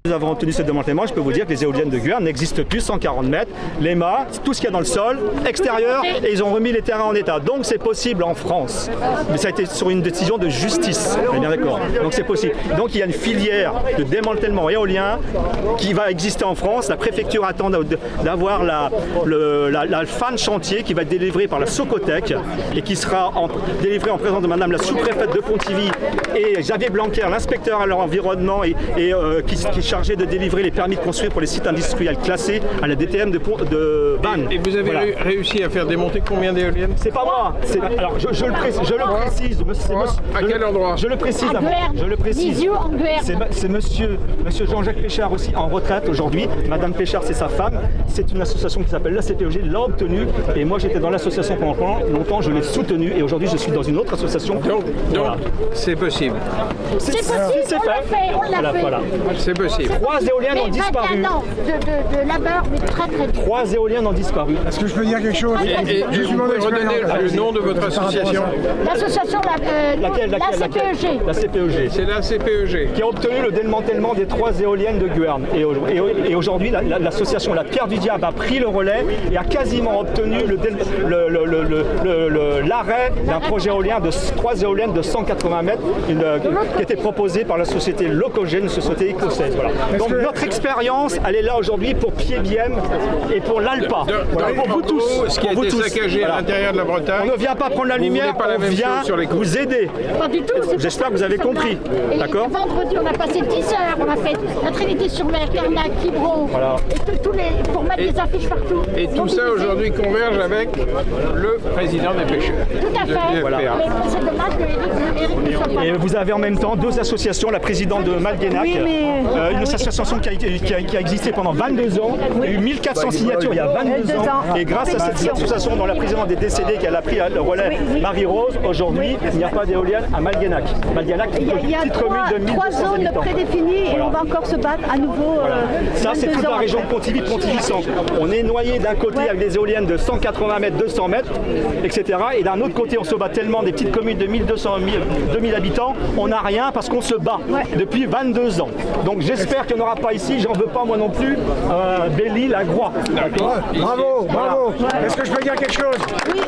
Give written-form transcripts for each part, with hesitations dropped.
Nous avons obtenu ce démantèlement, je peux vous dire que les éoliennes de Guerne n'existent plus, 140 mètres, les mâts, tout ce qu'il y a dans le sol, extérieur, et ils ont remis les terrains en état. Donc c'est possible en France. Mais ça a été sur une décision de justice, on est bien d'accord. Donc c'est possible. Donc il y a une filière de démantèlement éolien qui va exister en France. La préfecture attend d'avoir la fin de chantier qui va être délivrée par la Socotec et qui sera délivrée en présence de Madame la sous-préfète de Pontivy et Xavier Blanquer, l'inspecteur à l'environnement qui est chargé de délivrer les permis de construire pour les sites industriels classés à la DTM de Vannes. Et vous avez réussi à faire démonter combien d'éoliennes? C'est pas moi. Alors je le précise. À quel endroit? Je le précise. Je le précise. C'est monsieur Jean-Jacques Péchard aussi en retraite aujourd'hui. Madame Péchard, c'est sa femme. C'est une association qui s'appelle la CPEG, l'a obtenue. Et moi j'étais dans l'association pendant longtemps, je l'ai soutenue. Et aujourd'hui je suis dans une autre association. Donc c'est possible. C'est possible, on l'a fait. Voilà. C'est possible. 3 éoliennes ont disparu. 21 ans de labeur, mais très très dur. 3 éoliennes ont disparu. Est-ce que je peux dire quelque chose? Et vous pouvez redonner le nom de votre association? L'association, la CPEG. La CPEG. C'est la CPEG. Qui a obtenu le démantèlement des 3 éoliennes de Guerne. Et aujourd'hui, l'association La Pierre du Diable a pris le relais et a quasiment obtenu l'arrêt d'un projet éolien de 3 éoliennes de 180 mètres qui était proposé par la société Locogène, une société écossaise. Voilà. Donc notre expérience, elle est là aujourd'hui pour Piebiem et pour l'Alpa. Pour vous tous, ce qui a été saccagé à l'intérieur de la Bretagne. On ne vient pas prendre la lumière, on vient vous aider. Pas du tout. J'espère que vous avez compris. D'accord. Vendredi, on a passé 10 heures, on a fait la Trinité-sur-Mer, Carnac, Quiberon, et pour mettre des affiches partout. Et tout ça aujourd'hui converge avec le président des pêcheurs. Tout à fait. Voilà. Mais c'est dommage que Éric ne soit pas. Et vous avez en même temps 2 associations, la présidente de Malguenac, une association qui a existé pendant 22 ans. Il y a eu 1400 signatures il y a 22 ans. Et grâce à cette association dont la présidente est décédée, qu'elle a pris le relais, Marie-Rose, aujourd'hui, il n'y a pas d'éolienne à Malguenac. Malguenac, Il y a 3 zones prédéfinies et on va encore se battre à nouveau. Ça, c'est toute la région de Pontivy, Pontivy-Centre. On est noyé d'un côté avec des éoliennes de 180 mètres, 200 mètres, etc. Et d'un autre côté, on se bat tellement des petites communes de 1200, 2000 habitants, on n'a rien parce qu'on se bat depuis 22 ans. Donc j'espère qu'il n'y en aura pas ici, j'en veux pas moi non plus, Belle-Île-la-Groix. Bravo. Est-ce que je peux dire quelque chose? Oui.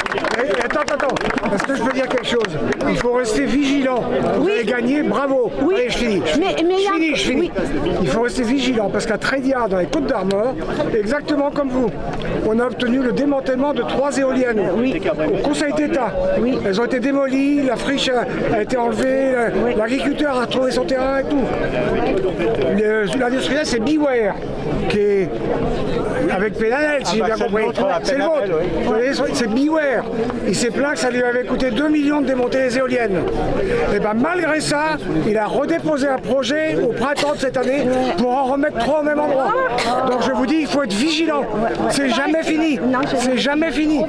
Attends. Est-ce que je peux dire quelque chose? Il faut rester vigilant. Vous avez gagné, bravo. Oui. Allez, je finis. Je finis. Il faut rester vigilant parce qu'à Trédiard, dans les Côtes d'Armor, exactement comme vous, on a obtenu le démantèlement de 3 éoliennes au Conseil d'État. Oui. Elles ont été démolies, la friche a été enlevée, l'agriculteur a retrouvé son terrain et tout. L'industriel, c'est Beware, qui est avec Pénanel, si j'ai bien compris. C'est le vôtre. C'est Beware. Il s'est plaint que ça lui avait coûté 2 millions de démonter les éoliennes. Et bien malgré ça, il a redéposé un projet au printemps de cette année pour en remettre 3 au même endroit. Donc je vous dis, il faut être vigilant. C'est jamais fini. C'est jamais fini.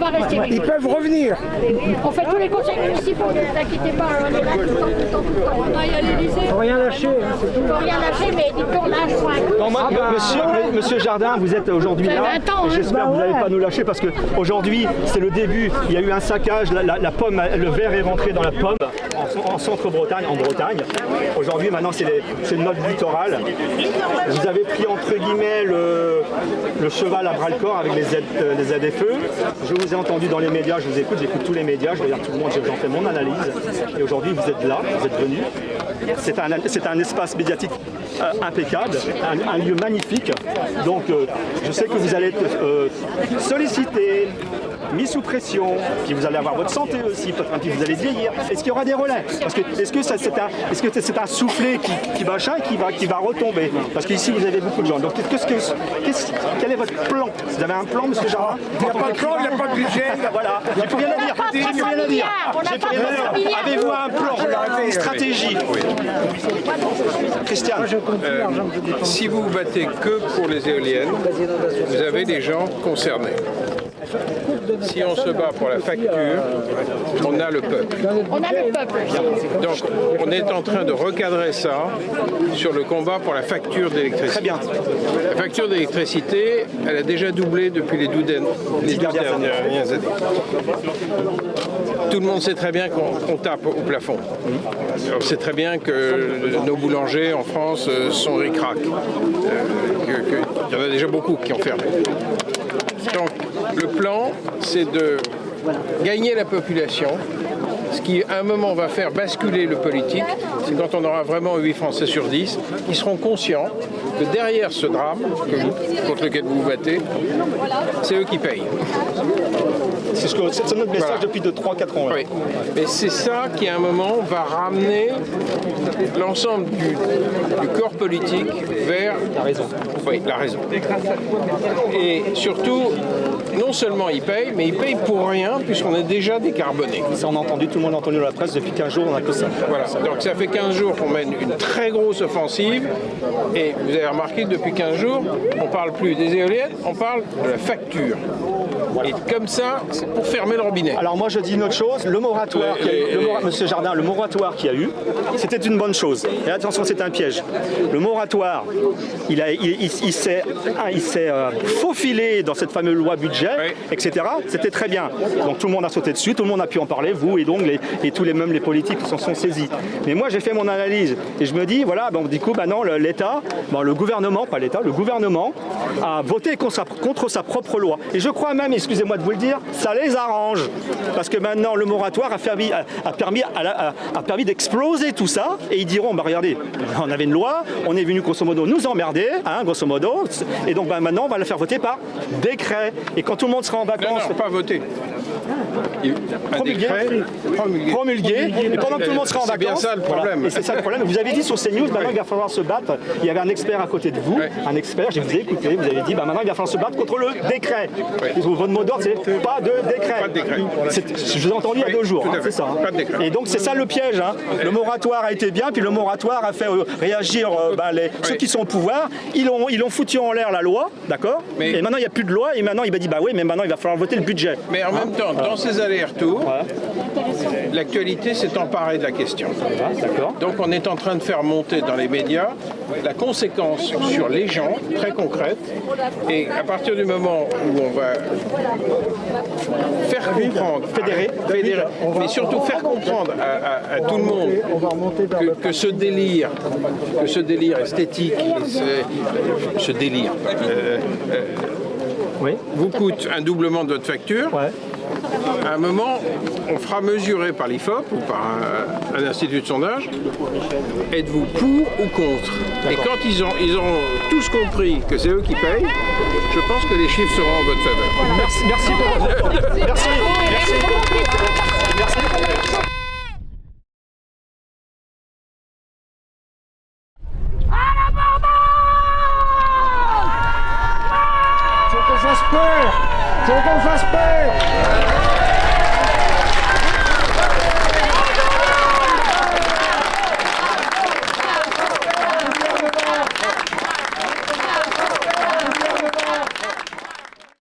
Ils peuvent revenir. On fait tous les conseils municipaux, ne vous inquiétez pas, on est là tout le temps. On aille à l'Élysée. Faut rien lâcher. Il faut rien lâcher, mais dites-on lâche. Monsieur Jardin, vous êtes aujourd'hui là. J'espère que vous n'allez pas nous lâcher parce qu'aujourd'hui, c'est le début. Il y a eu un saccage, la pomme, le verre est rentré dans la pomme en centre-Bretagne, en Bretagne. Aujourd'hui, maintenant, c'est notre littoral. Vous avez pris entre guillemets le cheval à bras-le-corps avec les ZFE. Je vous ai entendu dans les médias, je vous écoute, j'écoute tous les médias, je regarde tout le monde, j'en fais mon analyse. Et aujourd'hui, vous êtes là, vous êtes venus. C'est un espace médiatique impeccable, un lieu magnifique. Donc je sais que vous allez être sollicité, mis sous pression, puis vous allez avoir votre santé aussi, peut-être puis vous allez vieillir. Est-ce qu'il y aura des relais? Parce que est-ce que c'est un soufflet qui va retomber? Parce qu'ici vous avez beaucoup de gens. Donc quel est votre plan? Vous avez un plan, monsieur Jardin? Il n'y a pas de plan, il n'y a pas de budget. Voilà, j'ai plus rien à dire. Avez-vous un plan, une stratégie? Christian. Si vous vous battez que pour les éoliennes, vous avez des gens concernés. Si on se bat pour la facture, on a le peuple. On a le peuple. Donc, on est en train de recadrer ça sur le combat pour la facture d'électricité. Très bien. La facture d'électricité, elle a déjà doublé depuis les 12 dernières années. Tout le monde sait très bien qu'on tape au plafond. On sait très bien que nos boulangers en France sont ric-rac. Il y en a déjà beaucoup qui ont fermé. Donc, le plan, c'est de gagner la population. Ce qui, à un moment, va faire basculer le politique, c'est quand on aura vraiment 8 Français sur 10 qui seront conscients que derrière ce drame contre lequel vous vous battez, c'est eux qui payent. C'est notre message depuis 3-4 ans. Oui. Mais c'est ça qui, à un moment, va ramener l'ensemble du corps politique vers La raison. Oui, la raison. Et surtout, non seulement ils payent, mais ils payent pour rien puisqu'on est déjà décarboné. Ça, on a entendu, tout le monde a entendu dans la presse, depuis 15 jours, on n'a que ça. Voilà, donc ça fait 15 jours qu'on mène une très grosse offensive et vous avez remarqué que depuis 15 jours, on ne parle plus des éoliennes, on parle de la facture. Et comme ça, c'est pour fermer le robinet. Alors moi je dis une autre chose, le moratoire, Monsieur Jardin, le moratoire qu'il y a eu, c'était une bonne chose. Et attention, c'est un piège. Le moratoire, il s'est faufilé dans cette fameuse loi budget, etc. C'était très bien. Donc tout le monde a sauté dessus, tout le monde a pu en parler, vous et donc même les politiques s'en sont saisis. Mais moi j'ai fait mon analyse et je me dis, voilà, bon, du coup, maintenant l'État, le gouvernement, pas l'État, le gouvernement a voté contre sa propre loi. Et je crois même, excusez-moi de vous le dire, ça les arrange. Parce que maintenant, le moratoire a permis d'exploser tout ça. Et ils diront, regardez, on avait une loi, on est venu grosso modo nous emmerder, grosso modo. Et donc maintenant, on va la faire voter par décret. Et quand tout le monde sera en vacances... Non, pas voter. Promulgué. Et pendant que tout le monde sera en vacances... C'est bien ça le problème. Voilà. Et c'est ça le problème. Vous avez dit sur CNews, maintenant il va falloir se battre. Il y avait un expert à côté de vous, un expert, je vous ai écouté, vous avez dit, maintenant il va falloir se battre contre le décret. Votre mot d'ordre, c'est pas de décret. Pas de décret. Je vous ai entendu il y a 2 jours, c'est ça. Pas de décret. Et donc c'est ça le piège. Le moratoire a été bien, puis le moratoire a fait réagir ceux qui sont au pouvoir. Ils ont foutu en l'air la loi, d'accord. Et maintenant il n'y a plus de loi, et maintenant il va dire, mais maintenant il va falloir voter le budget. Mais en même temps, dans ces allers-retours, l'actualité s'est emparée de la question. Donc on est en train de faire monter dans les médias la conséquence sur les gens, très concrète. Et à partir du moment où on va faire comprendre, fédérer, mais surtout faire comprendre à tout le monde que ce délire esthétique, ce délire vous coûte un doublement de votre facture. À un moment, on fera mesurer par l'IFOP ou par un institut de sondage, êtes-vous pour ou contre? Et quand ils auront tous compris que c'est eux qui payent, je pense que les chiffres seront en votre faveur. Merci pour votre temps. Merci. Faut qu'on fasse peur.